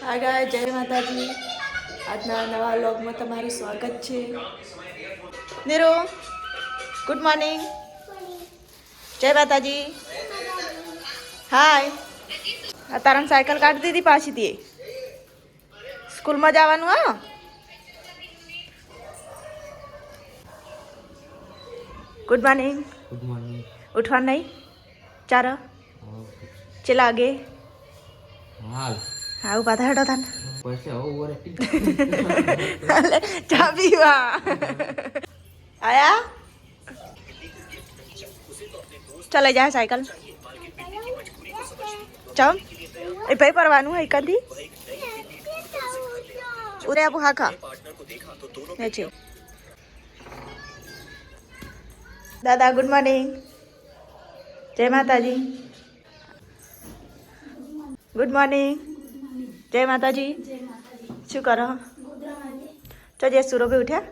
હાય ગાય, જય માતાજી. આજના નવા વ્લોગમાં તમારું સ્વાગત છે. Neeru, good morning. જય માતાજી. હાય. તારા સાયકલ કાઢી દીધી પાછી તી સ્કૂલમાં જવાનું હા. Good morning. Good morning. ઉઠવાનું નહીં ચાર ચેલા આગે હાલ હા ઉભા થાય હેડો થાન પછી ઓવર એક્ટિંગ ચા પીવા આયા ચલે જાય સાયકલ ચમ એ ભાઈ પરવાનું હોય કદી ઉરે આપું હા ખા છે. દાદા ગુડ મોર્નિંગ. જય માતાજી. Good morning. જય માતાજી. શું કરો તો જે સુરો ભાઈ ઉઠ્યા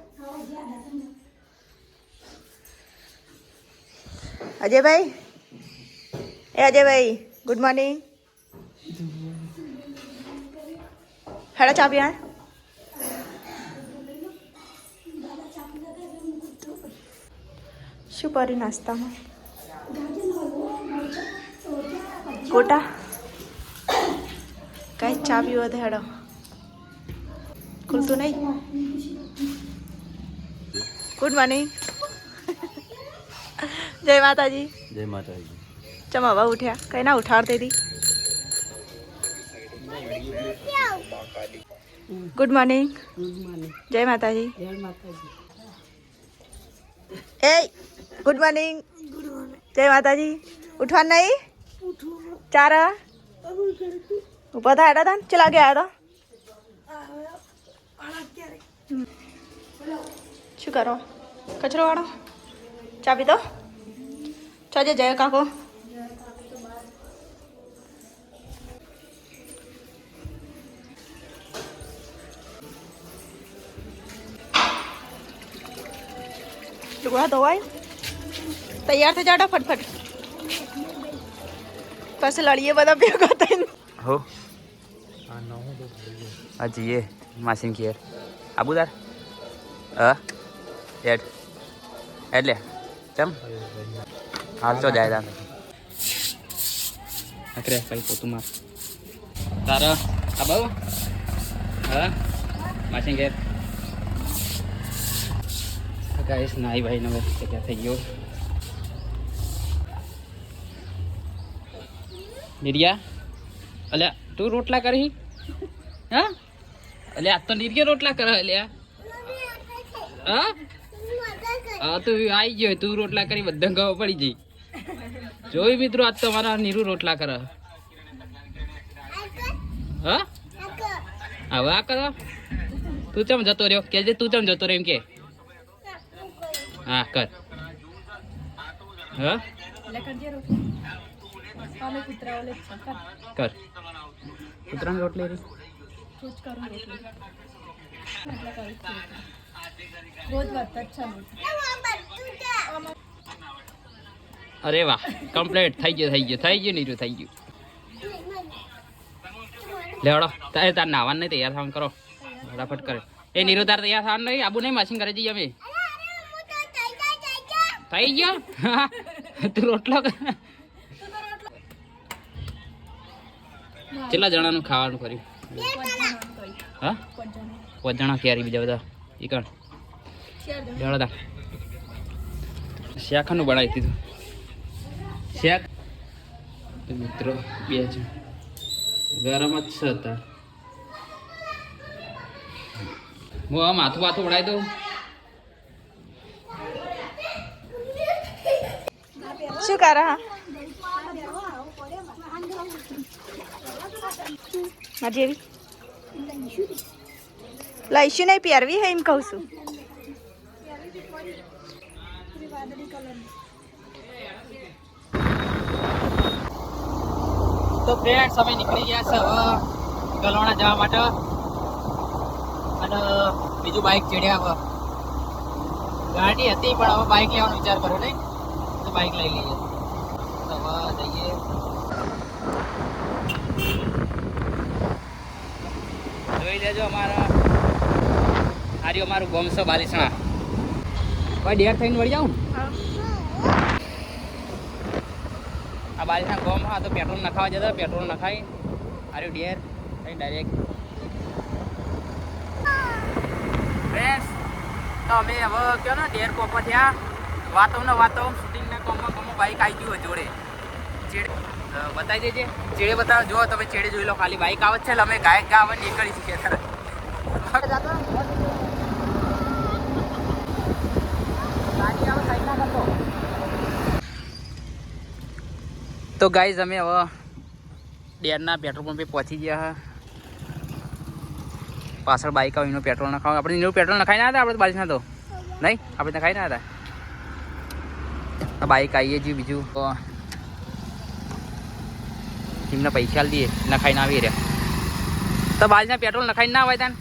અજયભાઈ એ અજયભાઈ ગુડ મોર્નિંગ. હેડા ચા પીવા શું કરી નાસ્તામાં કોટા કઈ ચા પીવો તો હેડો ખુલતું નહીં. Good morning. જય માતાજી. જય માતાજી. ચમ હવા ઉઠ્યા કઈ ના ઉઠાડતી હતી. Good morning. જય માતાજી. એ ગુડ મોર્નિંગ. જય માતાજી. ઉઠવા નહીં ચાર ઉભા થાય હતા ચલા ગયા હતા શું કરો કચરો વાળો ચા પીતો ચાજે જય કાકો. લુગડા ધોવાય તૈયાર થઈ જાડો ફટફટ પછી લડીએ બધા ભેગા થઈને હો આ જઈએ માસીન ઘેર આબુદાર એડ એટલે ચમ હાલ તો જાય તાર અકરે કઈ પોતું માર તારા આ બાબુ માસીન ઘેર ગાઈસ નાઈ ભાઈ નવે ક્યાં થઈ ગયો નિરિયા અલ્યા તું રોટલા કરી હા અલ્યા આ તો નિરિયા રોટલા કરે અલ્યા હા હા તું આવી ગયો તું રોટલા કરી બધા ગવા પડી જઈ જોઈ મિત્રો આજ તો મારા નીરુ રોટલા કરે હા હવે આ કરો તું ચમ જતો રહ્યો કે તું ચમ જતો રહ્યો એમ કે હા કર હા કર કૂતરાની રોટલી રી અરે વાહ કમ્પ્લીટ થઈ ગયું નીરું થઈ ગયું લેવડો તાર નાવાનું નહીં તૈયાર થવાનું કરો ફટાફટ કરે એ નીરું તાર તૈયાર થવાનું નહીં આબુ નહીં માસીન કરે જઈએ અમે થઈ ગયો તું રોટલો કેટલા જણાનું ખાવાનું કર્યું હા 5 જણા ક્યારે બીજા બધા એ કણ જણા શાખાનું બનાવી દીધું શાક મિત્રો 2 જણ ગરમ જ છે હતા હું આ માથું બનાવી દઉં શું કરે જેવી લઈશું નહીં પહેરવી હે એમ કહું છું. તો ફ્રેન્ડ્સ અમે નીકળી ગયા છે હવે ગલોણા જવા માટે અને બીજું બાઇક ચડ્યા હવે ગાડી હતી પણ હવે બાઇક લેવાનો વિચાર કર્યો નહીં તો બાઇક લઈ લઈએ તો હવે જઈએ જોઈ લેજો અમારા આર્યો અમારું ગોમસો બાલીસણા ભાઈ ડેર થઈને વળી જાઉં આ બાલીસણા ગોમ હા તો પેટ્રોલ નખાવા જતા પેટ્રોલ નખાઈ આર્યો ડેર થઈને ડાયરેક્ટ ફ્રેન્ડ્સ તો અમે હવે કયો ને ડેર કોપા થયા વાતો શૂટિંગના કોમમાં બાઈક આવી ગયું જોડે ચેડે બતાવી દેજે ચેડે બતાવો જો તમે ચેડે જોઈ લો ખાલી બાઈક આવે છે એટલે અમે ગાયક ગાવા નીકળી છીએ તો ગાઈઝ અમે હવે ડેરના પેટ્રોલ પંપે પહોંચી ગયા હા પાછળ બાઈક આવે એનું પેટ્રોલ નખાવ આપણે એનું પેટ્રોલ નખાઈ ના હતા આપણે બારીશના તો નહીં આપણે નખાઈ ના હતા આ બાઈક આવીએ છીએ બીજું એમને પૈસા આલી દઈએ નખાઈને આવી રહ્યા તો બારીશના પેટ્રોલ નખાઈને ના આવે તાન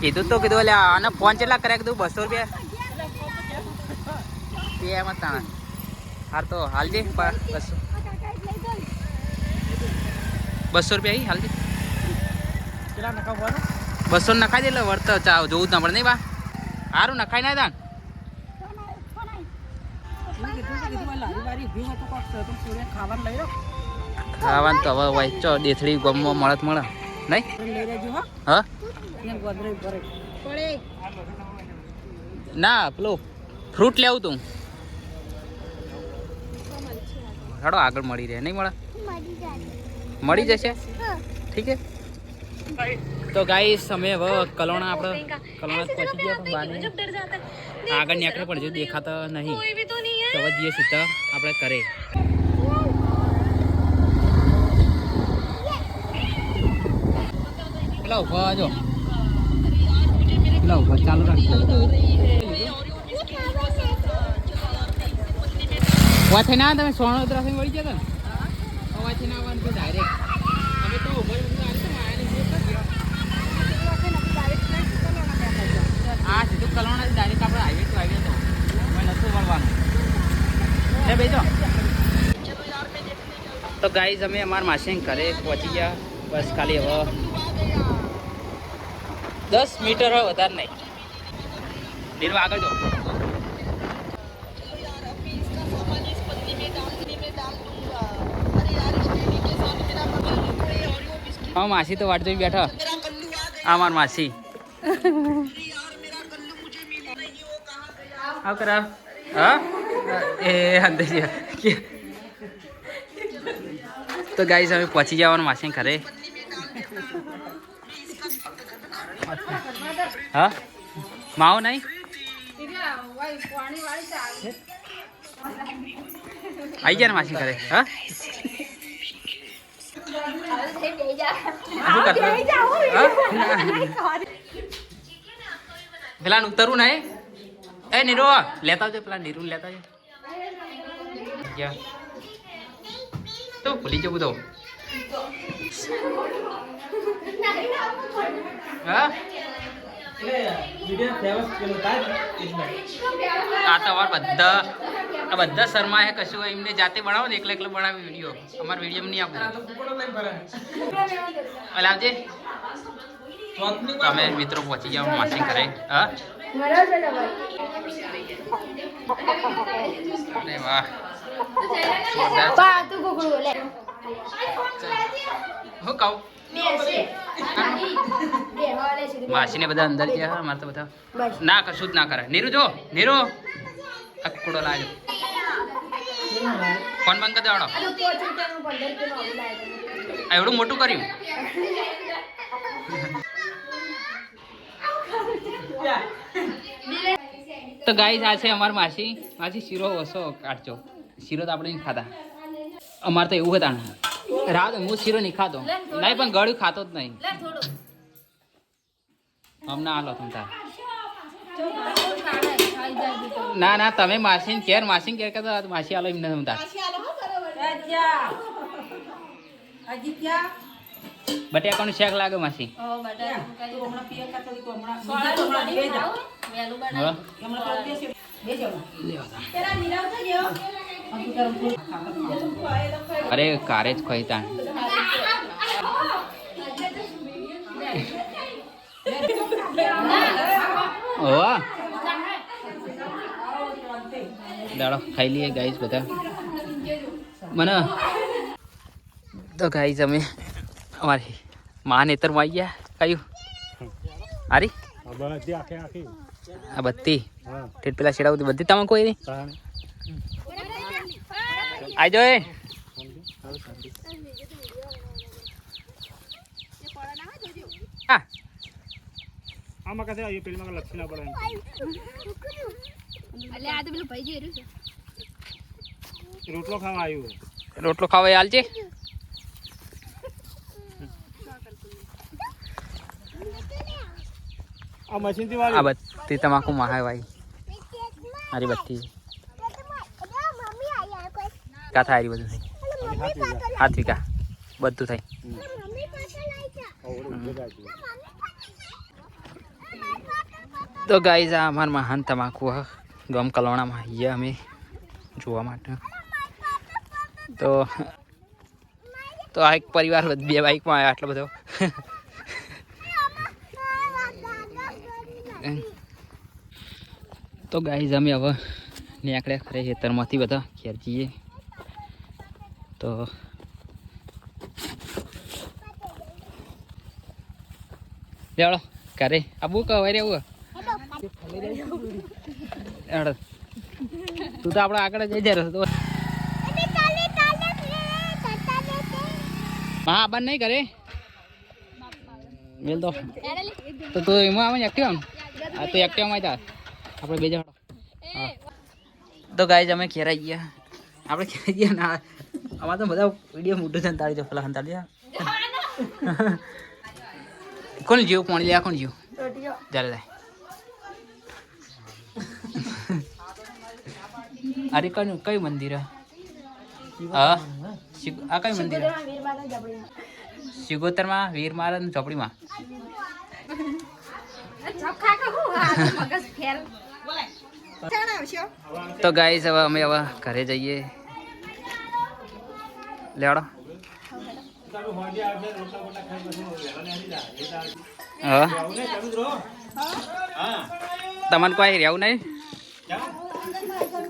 કીધું તો કીધું એટલે આને ફોન કેટલા કર્યા કીધું 200 રૂપિયા એમ જ તાણા હાર તો હાલજે 200 રૂપિયા હાલજે 200 નખાઈ દે એટલે વર્ત ચાવ જોવું જ ના પડે નહીં બા સારું નખાઈ ના તાન ખાવાનું તો હવે હોય ચો દેથડી ગમમાં મળત મળે નહીં હા ના પેલું ફ્રૂટ લેવું તું હાડો આગળ મળી રહે નહીં મળે મળી જશે ઠીક છે તો ગાઈસ અમે હવે કલોણા આપણે કલોણા પહોંચી ગયા પણ બાને આગળ નીકળે પણ જો દેખાતા નહીં તો હવે જઈએ સીધા આપણે કરે પેલા ઉભા જો પેલા ઉભા ચાલુ રાખજો વાથી ના તમે સોનો ઉતરાથી વળી જતા ને વાથી ના આવવાનું ડાયરેક્ટ અમે તો ઉભા હા સીધું કલોણા ડાયરેક્ટ આપણે હાઈવે ટુ હાઈવે તો નતું મળવાનું એ બેજો તો ગાઈઝ અમે અમારા માસી ઘરે પહોંચી ગયા બસ ખાલી હવે 10 મીટર હોય વધારે નહીં ધીરે આગળ જો હા માસી તો વાટ જોઈ બેઠા આ માર માસી આવ કરા હા એ અંદર તો ગાઈસ અમે પહોંચી જવાનું માસી ઘરે હા માવો નહીં આવી ગયા ને માસી ઘરે હા પેલા ઉતરવું નહીં એ નીરો લેતા આવજો પેલા નીરુ લેતા આવજો તો ભૂલી જવું તો હા આ તો અમારે બધા શર્મા હે કશું એમને જાતે બનાવો ને એકલા બનાવી વિડીયો અમારા વિડીયો નહીં આપવું લાવજે તમે મિત્રો પહોંચી જાઓ માસી ઘરે હા અરે વાહ હું કહું માસીને બધા અંદર ગયા અમારે તો બધા ના કશું જ ના કરે નીરુ જો નીરુ અકડો લાજો ફોન બંધ કરી દેવાનો એવડું મોટું કર્યું તો ગાઈસ આ છે અમાર માસી શીરો ઓછો કાઢજો શીરો તો આપણે નહીં ખાતા અમારે તો એવું હતા રાત હું શીરો નહીં ખાતો નહીં પણ ગળ્યું ખાતો જ નહીં અમને હાલો તમ તાર ના તમે માસી કેર કહેતા માસી હાલો એમને તમ તાર બટાકાનું શાક લાગે માસી અરે કારે જ ખોઈ તાણ ઓવા દાડો ખાઈ લઈએ ગાઈસ બધા મને તો ગાઈસ અમે અમારી માં નેતરમાં આવી ગયા કયું હારી આ બત્તી ઠેઠ પેલા શેડા બધી બધી તમે કોઈ નહીં આજો એ હા આમાં કસે આવી પેલી માં લક્ષી ના પડે એટલે આ તો પેલું ભાઈ જે રહ્યું છે રોટલો ખાવા આવ્યું રોટલો ખાવા હાલ છે આ મશીન થી આ વાળી બત્તી તમાકુ માં હે ભાઈ મારી બત્તી કા થાય હારી બધું થાય 7 વીઘા બધું થાય તો ગાઈઝ આ અમાર મહાન તમાકુ ગમ કલોણામાં આવીએ અમે જોવા માટે તો આ એક પરિવાર 2 બાઇકમાં આવ્યા આટલો બધો તો ગાઈઝ અમે હવે નીકળ્યા ખરે ખેતરમાંથી બધા ઘેર જઈએ તો લેવડો કરે આબુ કહેવાય રે આવું તું તો આપણે આગળ જઈ જાય તો હા બંધ નહીં કરે મેલ તો તું એમાં આવે એક્ટિવ હા તો એક્ટિવમાં જા આપણે બે જણો હા તો ગાઈઝ અમે ખેરાઈ ગયા આપણે ખેરાઈ ગયા ના આમાં તો બધા વિડીયો મોટું છે તાળી જો પેલા હંતાળી કોણ જીવ પાણી લે કોણ જીવ ચાલે જાય અરે કયું મંદિર હા આ કયું મંદિર સિગોતરમાં વીર મહારાજ ચોપડીમાં તો ગાઈસ હવે અમે હવે ઘરે જઈએ લેવડો હા તમને કોઈ રહેવું નહીં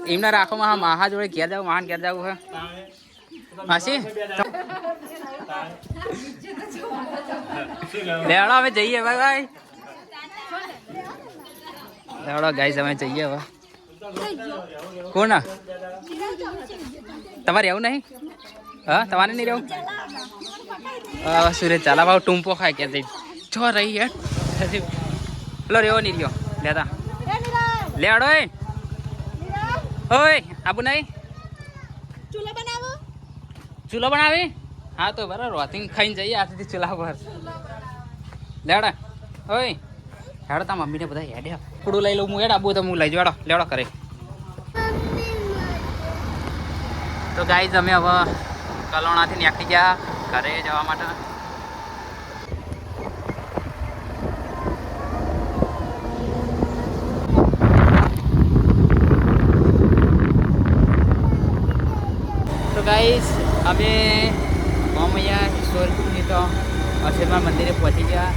એમને રાખો માં મહા જોડે ઘેર જાવ મહાન ઘેર જવું હે માસી લેવડો અમે જઈએ ભાઈ ભાઈ લેવડો ગાઈસ અમે જઈએ હવે કોણ તમારે રહેવું નહીં હા તમારે નહીં રહેવું સુરેશ ચાલા ભાવ ટૂંપો ખાય કે છો રહી યાર પેલો રેવો નહીં રહ્યો લેતા લેવડો ઓય આબુ નહીં ચૂલો બનાવી હા તો બરાબર રોતિંગ ખાઈને જઈએ આથી ચૂલા પર લેવડા ઓય હેડો તા મમ્મીને બધા હેડે કુડું લઈ લઉં હું હેડ આબુ તો હું લઈ જવાડો લેવડો કરે તો ગાઈઝ અમે હવે કલોણાથી નીકળી ગયા ઘરે જવા માટે તો ગાઈઝ અમે મોમૈયા ઈશ્વરપુરની તો અક્ષરમાન મંદિરે પહોંચી ગયા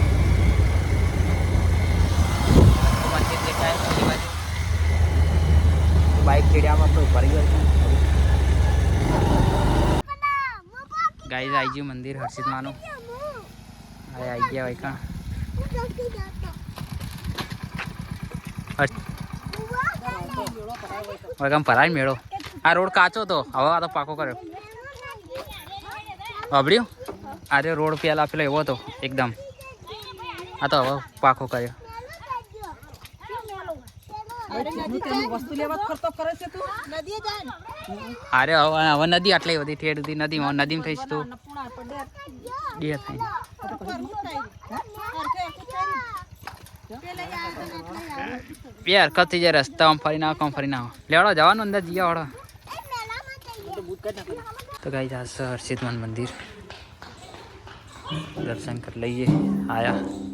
મંદિર દેખાય એ બાજુ બાઇક ચડ્યામાં કોઈ ભરી ગયો છે ગાઈઝ આવી ગયું મંદિર હર્ષિતમાનું હવે આવી ગયા ભાઈ કાં કામ ભરાય મેળો આ રોડ કાચો તો હવે આ તો પાકો કર્યો અબડ્યું અરે રોડ પેલા પેલો એવો હતો એકદમ આ તો હવે પાકો કર્યો અરે હવે નદી આટલી બધી ઠેર હતી નદીમાં નદીમાં થઈશ તું બે થઈ યાર કતી જાય રસ્તામાં ફરી ના કામ ફરી ના લેવડો જવાનું અંદર જઈએ વડો તો ગાઈ જશે હર્ષિતમાન મંદિર દર્શન કરી લઈએ આયા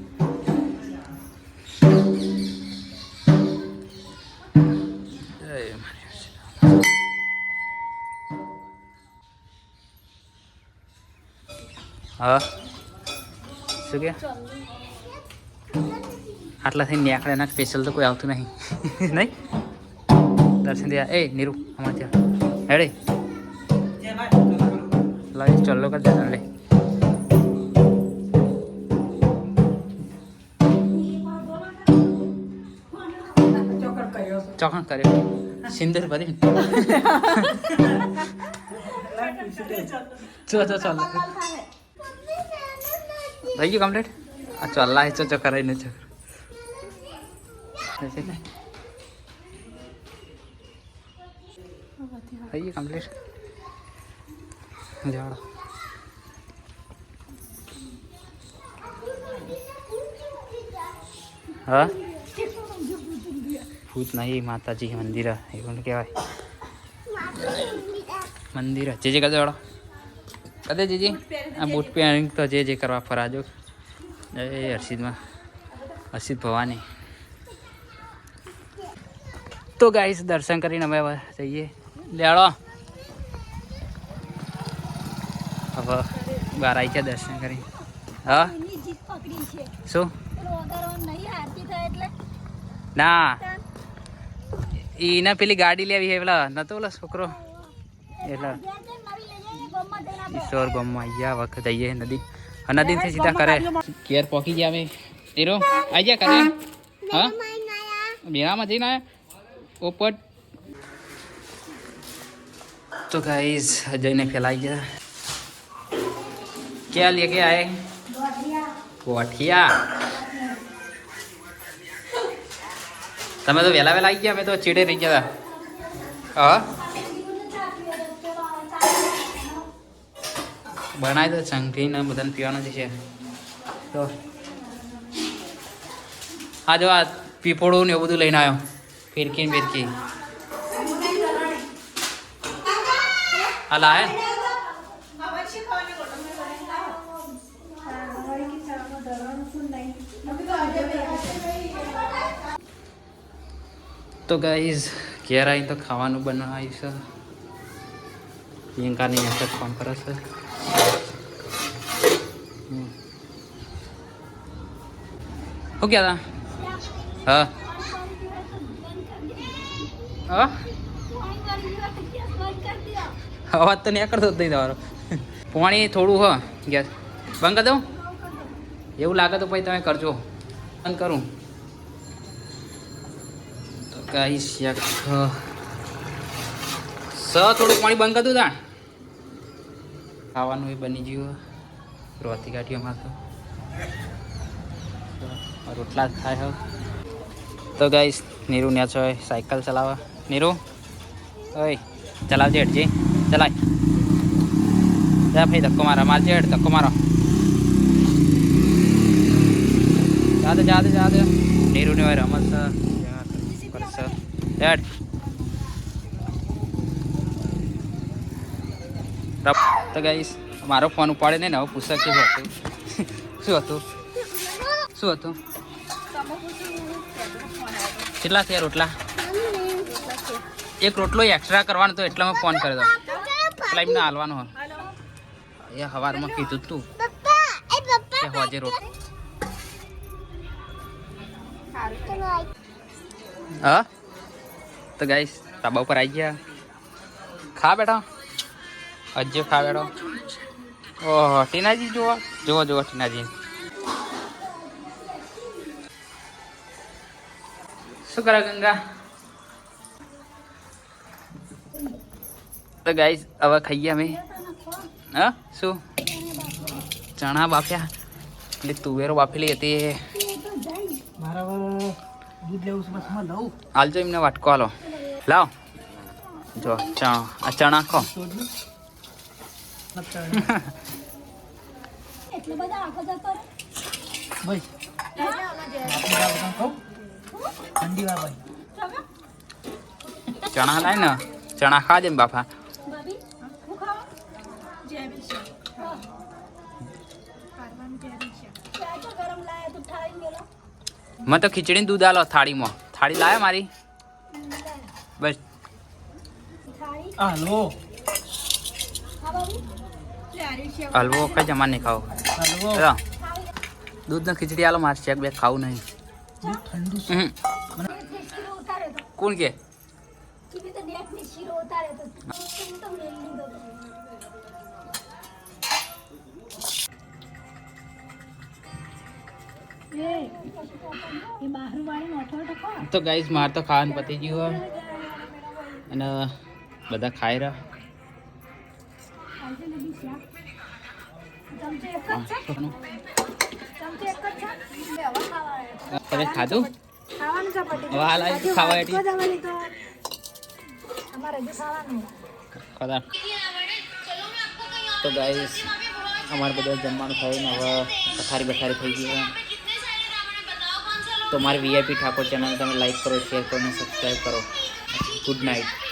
હા શું કે આટલાથી નેકળે ના સ્પેશિયલ તો કોઈ આવતું નહીં નહીં દર્શન દે એ નીરુ અમારે ત્યાં હેડે લાવી ચલો કર દે લે ચોકણ કર્યો સિંદર ભરી ચાલો થઈ ગયું કમ્પ્લીટ આ ચોલ્લા હેચો ચો કરાવીને છે થઈ ગયું કમ્પ્લીટ જાડો હા ભૂત નહીં માતાજી મંદિર એવું કહેવાય મંદિર જે જે કદે વાળો કદે જીજી આ બૂટ પહેરી તો જે કરવા ફરાજો જય હર્ષિદમાં હર્ષિદ ભવાની તો ગાઈસ દર્શન કરીને અમે જઈએ લેડો હવે બહાર આવી ગયા દર્શન કરી હા શું ના એને પેલી ગાડી લેવી છે પેલા નતો પેલો છોકરો એટલે ઈશ્વર ગમમાં અહીંયા વખત જઈએ નદી નદીથી સીધા કરે કેર પોકી ગયા અમે એરો આવી ગયા કરે હા મેળામાં જઈને આવ્યા ઓપટ तो गाइस अजय ने फैलाई गया क्या लेके आए कोठिया તમે તો વહેલા વહેલા આવી ગયા અમે તો ચીડે રહી ગયા હા બનાવી દો ચંગી ને બધાને પીવાનું જ છે તો હા જો આ પીપોળું ને એવું બધું લઈને આવ્યો ફિરકી બિરકી હા લાય તો ગાઈઝ ઘેર આવી તો ખાવાનું બનાવ્યું છે પ્રિયંકાની મેસેજ ફોન કરે છે શું કહેતા હા હા અવાજ તો નહીં કરતો નહીં તમારો પાણી થોડું હ ગેસ બંધ કરી દઉં એવું લાગે તો પછી તમે કરજો બંધ કરું તો ગાઈસ યાક થોડું પાણી બંધ કરી દઉં તાણ ખાવાનું એ બની ગયું રોતી કાઢીઓમાં તો રોટલા જ ખાય હવે તો ગાઈસ નીરુ ન્યા છો સાયકલ ચલાવે નીરુ ઓય ચલાવજે હેઠજી ચલાય જા ભાઈ ધક્કો મારો મારજે હેઠ ધક્કો મારો જાદે નીરુ ને હોય રમત કરશે હેઠ તો ગાઈસ મારો ફોન ઉપાડે નહીં ને હવે પૂછે કેવું હતું શું હતું કેટલા થયા રોટલા એક રોટલો એક્સ્ટ્રા કરવાનો તો એટલે મેં ફોન કરી દો એટલે એમને હાલવાનો હોય એ સવારમાં કીધું તું કે હોજે રોટલો હા તો ગાઈસ તાબા ઉપર આવી ગયા ખા બેઠા હજુ ખા બેઠો ઓહો ટીનાજી જુઓ ટીનાજી શું કરે ગંગા તો ગાઈસ હવે ખાઈએ અમે હા શું ચણા બાફ્યા એટલે તુવેરો બાફેલી હતી હાલજો એમને વાટકો હાલો લાવ જો આ ચણા ખો ચણા લાય ને ચણા ખા દે બાપા મેં તો ખીચડી દૂધ આલો થાળીમાં થાળી લાવે મારી બસ હલવો કઈ જમા નહીં ખાવ દૂધ ને ખીચડી આલો મારે શેક બે ખાવું નહીં હમ. કોણ કે તો ગાઈસ માર તો ખાવાનું પતી ગયું અને બધા ખાઈ રહ્યા. તમે ખાધું હવે હાલ આવી ખાવા એટી ખરા. તો ગાઈસ અમારે બધા જમવાનું થયું ને હવે પથારી બથારી થઈ ગઈ. તો મારી વીઆઈપી ઠાકોર ચેનલ તમે લાઈક કરો, શેર કરો અને સબસ્ક્રાઈબ કરો. Good night.